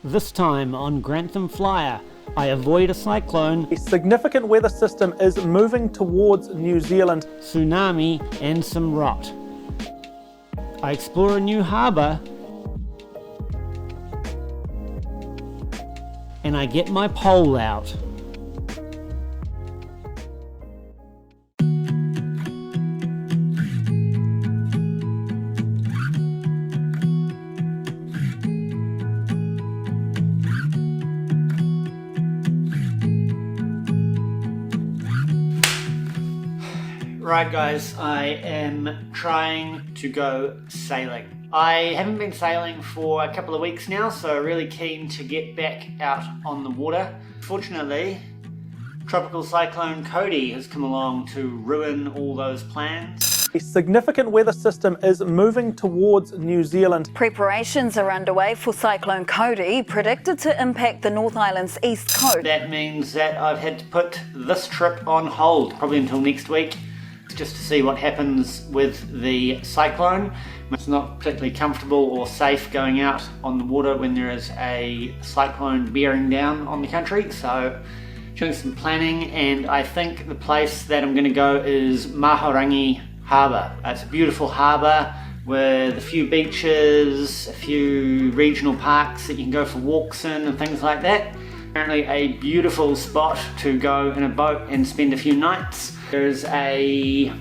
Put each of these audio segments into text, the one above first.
This time on Grantham Flyer, I avoid a cyclone, A significant weather system is moving towards New Zealand. tsunami and some rot. I explore a new harbour and I get my pole out. Right guys, I am trying to go sailing. I haven't been sailing for a couple of weeks now, so really keen to get back out on the water. Fortunately, Tropical Cyclone Cody has come along to ruin all those plans. A significant weather system is moving towards New Zealand. Preparations are underway for Cyclone Cody, predicted to impact the North Island's east coast. That means that I've had to put this trip on hold, probably until next week, just to see what happens with the cyclone. It's not particularly comfortable or safe going out on the water when there is a cyclone bearing down on the country, so doing some planning, and I think the place that I'm going to go is Mahurangi Harbour. It's a beautiful harbour with a few beaches, a few regional parks that you can go for walks in and things like that. Apparently a beautiful spot to go in a boat and spend a few nights. There's a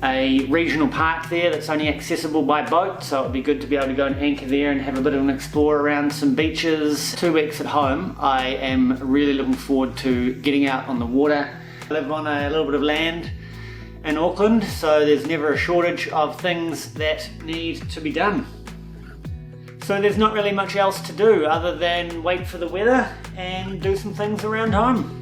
regional park there that's only accessible by boat, so it'd be good to be able to go and anchor there and have a bit of an explore around some beaches. 2 weeks at home, I am really looking forward to getting out on the water. I live on a little bit of land in Auckland, so there's never a shortage of things that need to be done. So there's not really much else to do other than wait for the weather and do some things around home.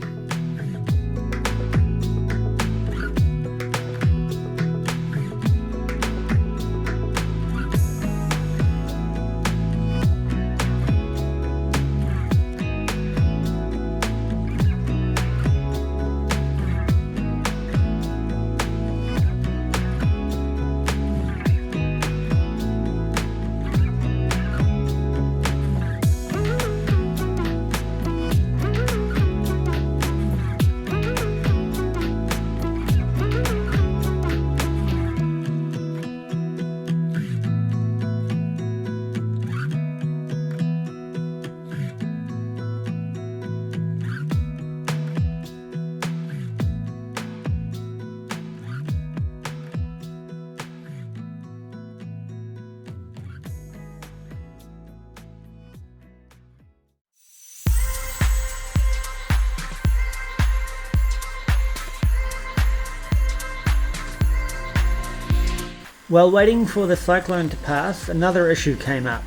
While waiting for the cyclone to pass, another issue came up.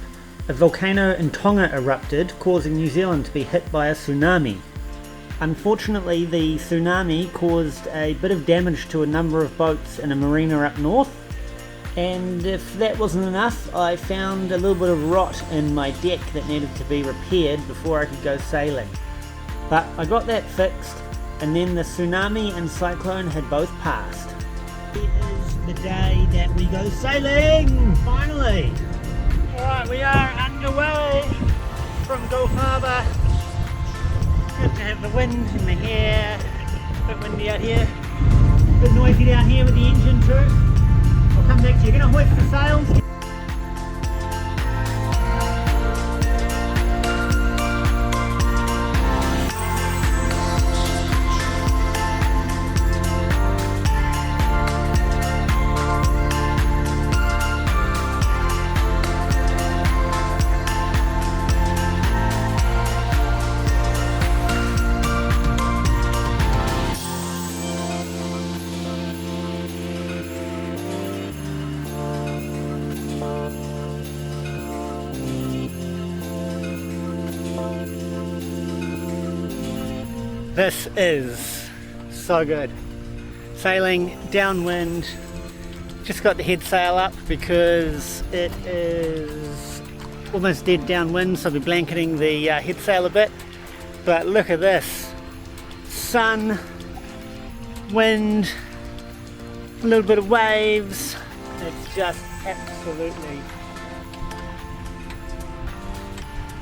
A volcano in Tonga erupted, causing New Zealand to be hit by a tsunami. Unfortunately, the tsunami caused a bit of damage to a number of boats in a marina up north, and if that wasn't enough, I found a little bit of rot in my deck that needed to be repaired before I could go sailing. But I got that fixed, and then the tsunami and cyclone had both passed. It is the day that we go sailing, finally! Alright, we are underway from Gulf Harbour. Good to have the wind in the hair, a bit windy out here, a bit noisy down here with the engine too. I'll come back to you. Gonna hoist the sails. This is so good. Sailing downwind, just got the head sail up because it is almost dead downwind, so I'll be blanketing the head sail a bit. But look at this, sun, wind, a little bit of waves. It's just absolutely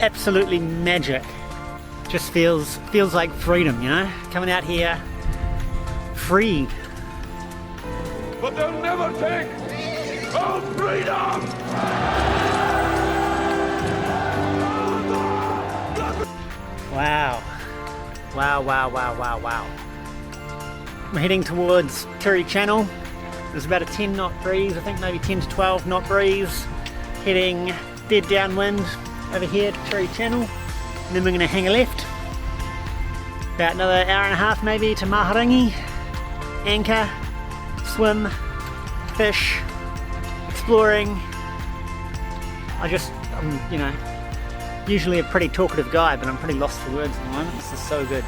absolutely magic. Just feels like freedom, you know? Coming out here, free. But they'll never take our freedom! Wow. Wow, wow, wow, wow, wow. We're heading towards Turi Channel. There's about a 10 knot breeze, I think maybe 10 to 12 knot breeze. Heading dead downwind over here to Turi Channel. And then we're going to hang a left. About another hour and a half maybe to Mahurangi. Anchor, swim, fish, exploring. I'm, you know, usually a pretty talkative guy, but I'm pretty lost for words at the moment. This is so good.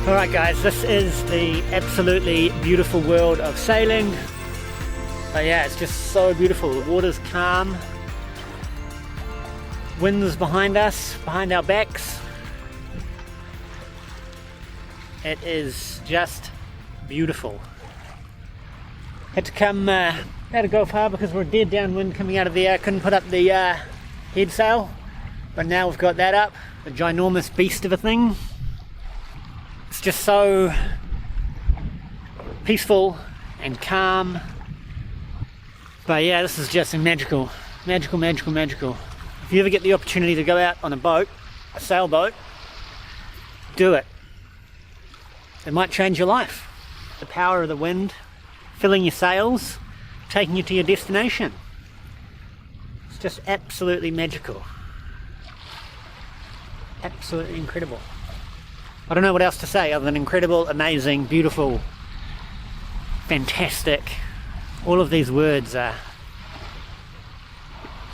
Alright guys, this is the absolutely beautiful world of sailing. But yeah, it's just so beautiful. The water's calm. Wind's behind us, behind our backs. It is just beautiful. Had to go far because we're dead downwind coming out of there. Couldn't put up the head sail, but now we've got that up. A ginormous beast of a thing. It's just so peaceful and calm. But yeah, this is just magical. Magical, magical, magical. If you ever get the opportunity to go out on a boat, a sailboat, do it. It might change your life. The power of the wind, filling your sails, taking you to your destination. It's just absolutely magical. Absolutely incredible. I don't know what else to say other than incredible, amazing, beautiful, fantastic. All of these words are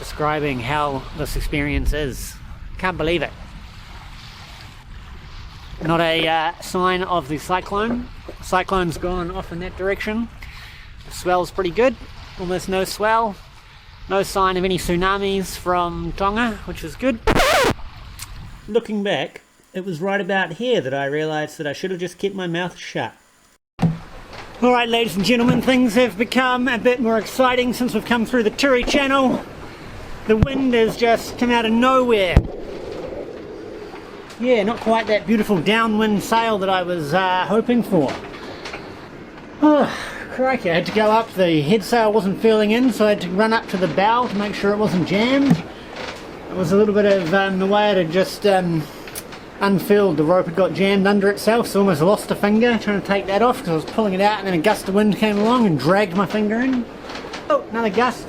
describing how this experience is. Can't believe it. Not a sign of the cyclone. The cyclone's gone off in that direction. The swell's pretty good, almost no swell. No sign of any tsunamis from Tonga, which is good. Looking back, it was right about here that I realised that I should have just kept my mouth shut. Alright ladies and gentlemen, things have become a bit more exciting since we've come through the Turi Channel. The wind has just come out of nowhere. Yeah, not quite that beautiful downwind sail that I was hoping for. Oh, crikey, I had to go up, the head sail wasn't filling in, so I had to run up to the bow to make sure it wasn't jammed. It was a little bit of the way it had just unfilled, the rope had got jammed under itself, so I almost lost a finger trying to take that off because I was pulling it out, and then a gust of wind came along and dragged my finger in. Oh, another gust.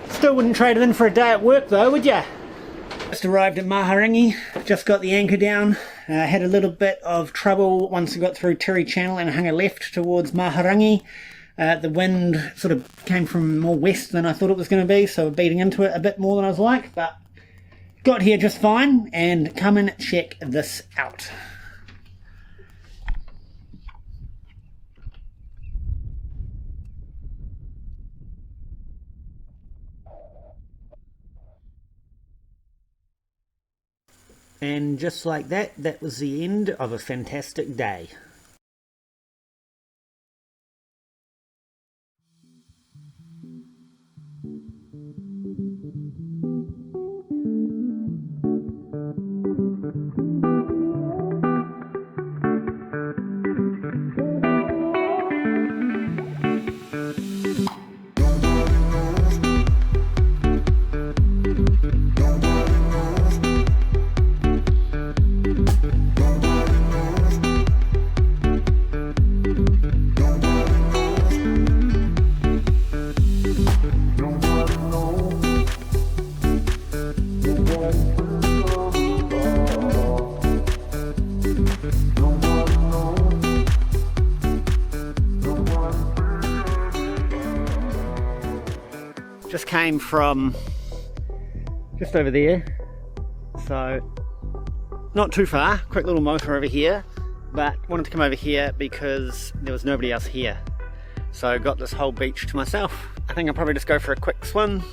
Still wouldn't trade it in for a day at work though, would ya? Just arrived at Mahurangi, just got the anchor down. Had a little bit of trouble once I got through Turi Channel and hung a left towards Mahurangi. The wind sort of came from more west than I thought it was going to be, so beating into it a bit more than I was like, but got here just fine, and come and check this out. And just like that, that was the end of a fantastic day. Just came from just over there. So not too far, quick little motor over here, but wanted to come over here because there was nobody else here. So I got this whole beach to myself. I think I'll probably just go for a quick swim,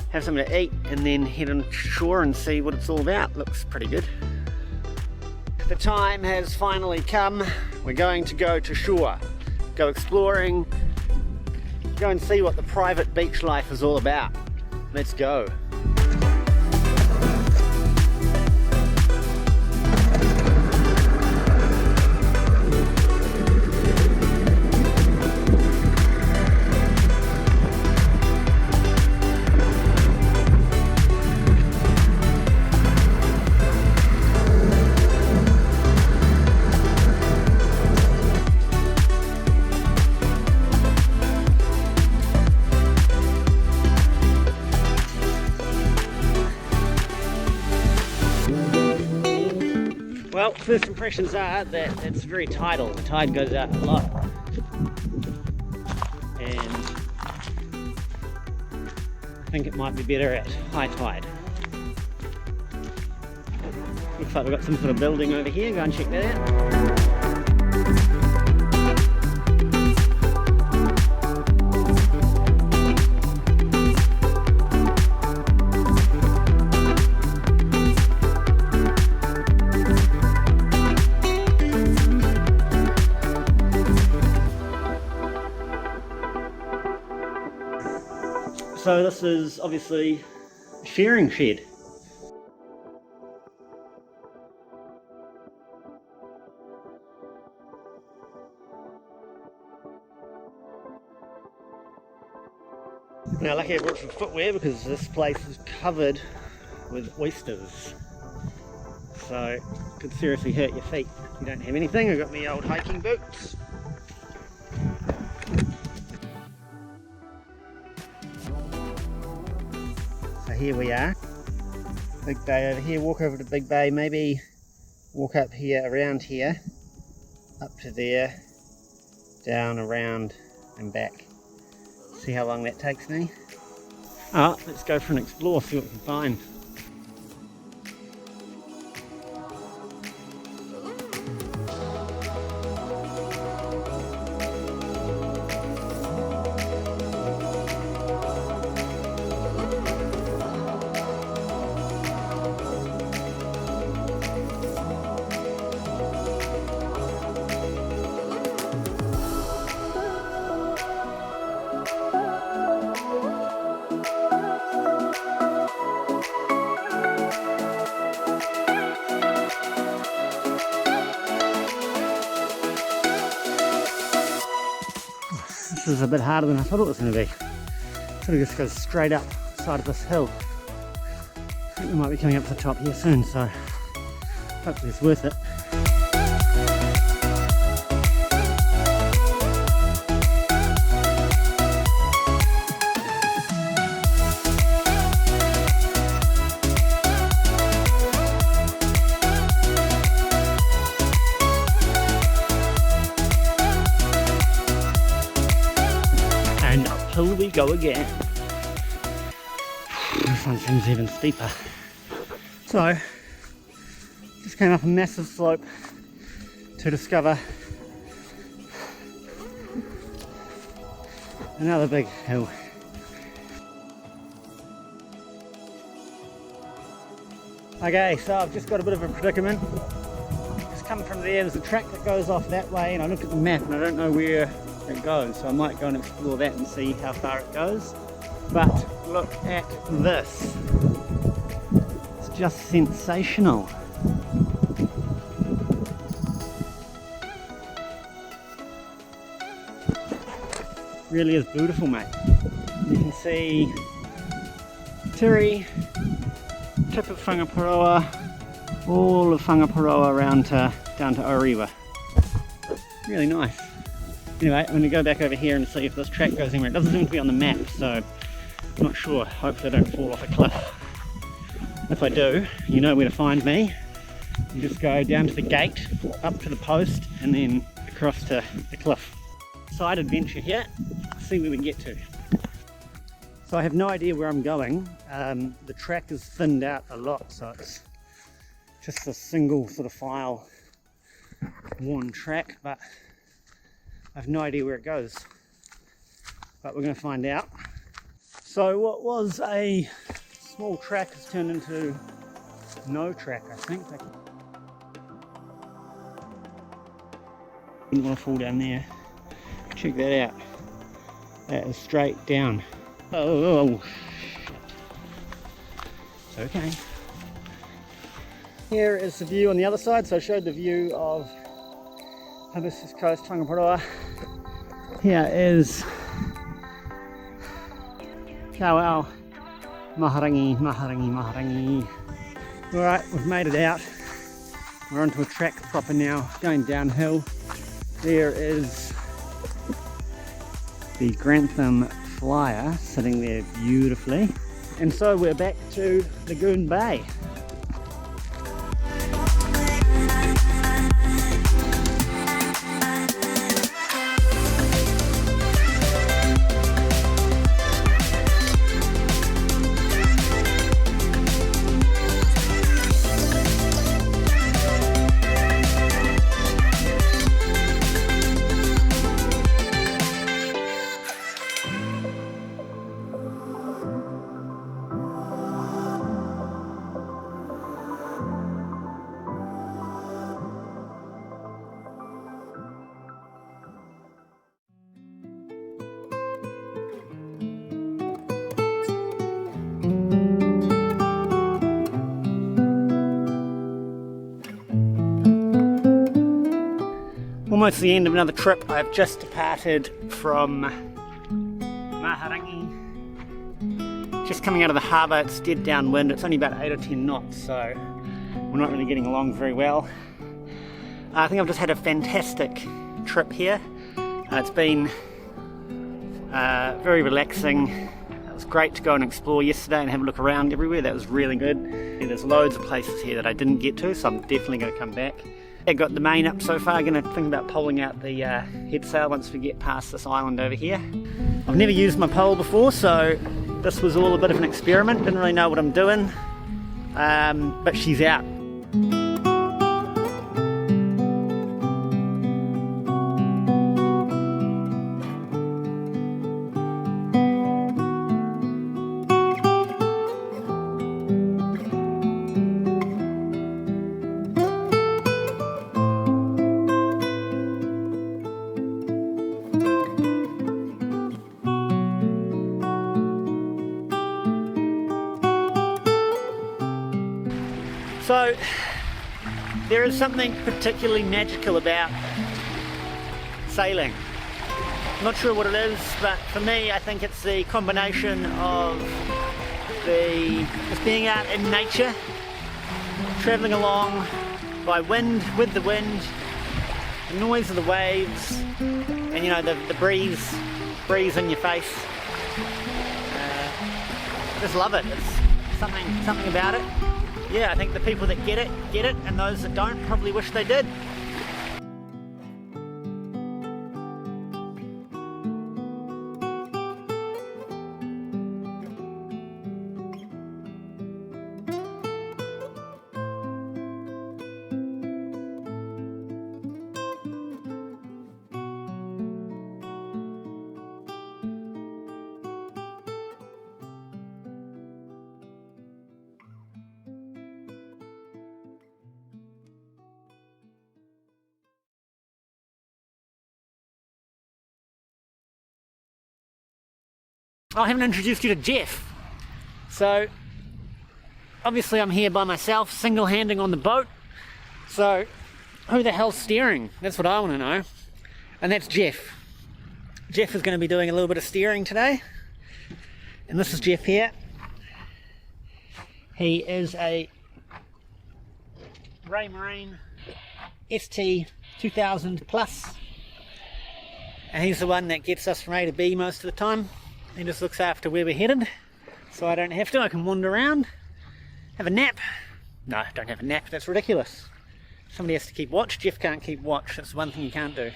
have something to eat, and then head on shore and see what it's all about. Looks pretty good. The time has finally come. We're going to go to shore, go exploring, go and see what the private beach life is all about. Let's go. Well, first impressions are that it's very tidal. The tide goes out a lot. And I think it might be better at high tide. Looks like we've got some sort of building over here. Go and check that out. So this is obviously a shearing shed. Now lucky I brought some footwear because this place is covered with oysters. So it could seriously hurt your feet if you don't have anything. I've got my old hiking boots. Here we are, big bay over here. Walk over to Big Bay, maybe walk up here, around here, up to there, down, around and back. See how long that takes me. Oh, let's go for an explore, see what we can find. This is a bit harder than I thought it was going to be. Sort of just goes straight up the side of this hill. I think we might be coming up to the top here soon, so hopefully it's worth it. And uphill we go again. This one seems even steeper. So, just came up a massive slope to discover another big hill. Okay, so I've just got a bit of a predicament. Just come from there's a track that goes off that way, and I looked at the map and I don't know where it goes, so I might go and explore that and see how far it goes. But look at this. It's just sensational. Really is beautiful, mate. You can see Tiri, tip of Whangaparoa, all of Whangaparoa around to, down to Oriwa. Really nice. Anyway, I'm going to go back over here and see if this track goes anywhere. It doesn't seem to be on the map, so I'm not sure. Hopefully I don't fall off a cliff. If I do, you know where to find me. You just go down to the gate, up to the post, and then across to the cliff. Side adventure here. See where we can get to. So I have no idea where I'm going. The track is thinned out a lot, so it's just a single sort of file worn track, but I have no idea where it goes. But we're going to find out. So what was a small track has turned into no track, I think. Didn't want to fall down there. Check that out. That is straight down. Oh, okay. Here is the view on the other side. So I showed the view of Harbours Coast, Tangaparoa. Here is Kawau, Mahurangi, Mahurangi, Mahurangi. Alright, we've made it out. We're onto a track proper now, going downhill. There is the Grantham Flyer sitting there beautifully. And so we're back to Lagoon Bay. Almost the end of another trip. I've just departed from Mahurangi. Just coming out of the harbour, it's dead downwind. It's only about 8 or 10 knots, so we're not really getting along very well. I think I've just had a fantastic trip here. It's been very relaxing. It was great to go and explore yesterday and have a look around everywhere. That was really good. And there's loads of places here that I didn't get to, so I'm definitely going to come back. I got the main up so far. I'm going to think about poling out the head sail once we get past this island over here. I've never used my pole before, so this was all a bit of an experiment. Didn't really know what I'm doing, but she's out. So, there is something particularly magical about sailing. I'm not sure what it is, but for me I think it's the combination of just being out in nature, travelling along by wind, with the wind, the noise of the waves, and you know, the breeze in your face. I just love it. It's something about it. Yeah, I think the people that get it, and those that don't probably wish they did. Oh, I haven't introduced you to Jeff. So, obviously I'm here by myself, single-handing on the boat. So, who the hell's steering? That's what I want to know. And that's Jeff. Jeff is going to be doing a little bit of steering today. And this is Jeff here. He is a Raymarine ST 2000 plus. And he's the one that gets us from A to B most of the time. He just looks after where we're headed, so I don't have to. I can wander around, have a nap. No, don't have a nap, that's ridiculous. Somebody has to keep watch. Jeff can't keep watch, that's one thing he can't do.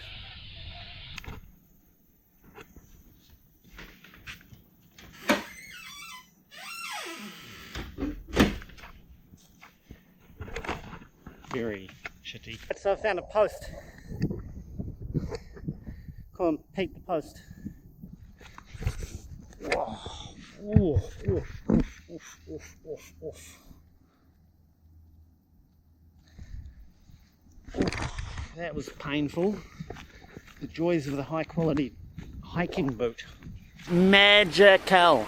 very shitty. So I found a post. Come on, peek the post. Whoa. Ooh, oof, oof, oof, oof, oof, oof. Oof, that was painful. The joys of the high quality hiking boot. Magical.